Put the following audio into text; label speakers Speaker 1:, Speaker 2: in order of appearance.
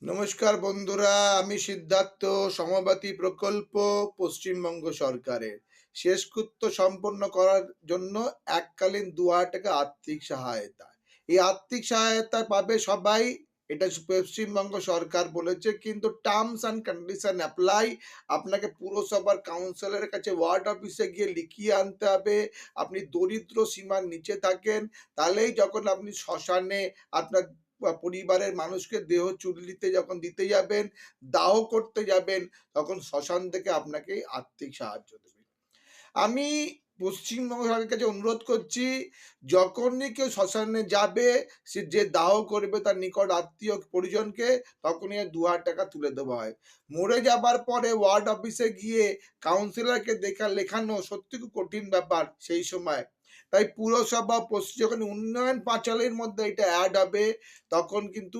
Speaker 1: নমস্কার বন্ধুরা, আমি সিদ্ধার্থ। সমবাতি প্রকল্প পশ্চিমবঙ্গ সরকারের শেষকৃত্য সম্পন্ন করার জন্য এককালীন ২,০০০ টাকা আর্থিক সহায়তা। এই আর্থিক সহায়তা পাবে সবাই। এটা পশ্চিমবঙ্গ সরকার বলেছে, কিন্তু টার্মস অ্যান্ড কন্ডিশন অ্যাপ্লাই। আপনাকে পুরসভার কাউন্সিলরের কাছে ওয়ার্ড অফিসে গিয়ে লিখিয়ে আনতে হবে আপনি দরিদ্র সীমার নিচে থাকেন। তাহলেই যখন আপনি শ্মশানে আপনার পরিবারের মানুষকে দেহ চুল্লিতে যখন দিতে যাবেন, দাহ করতে যাবেন, তখন শ্মশান থেকে আপনাকে আর্থিক সাহায্য দেবে। আমি পশ্চিমবঙ্গ সরকারের কাছে অনুরোধ করছি, যখনই কেউ শ্মশানে যাবে, সে যে দাহ করবে তার নিকট আত্মীয় পরিজনকে, তখনই ২,০০০ টাকা তুলে দেওয়া হয়। মরে যাবার পরে ওয়ার্ড অফিসে গিয়ে কাউন্সিলরকে লেখানো সত্যি খুব কঠিন ব্যাপার সেই সময়। তাই পুরসভা যখন উন্নয়ন পাঁচালীর মধ্যে এটা অ্যাড হবে, তখন কিন্তু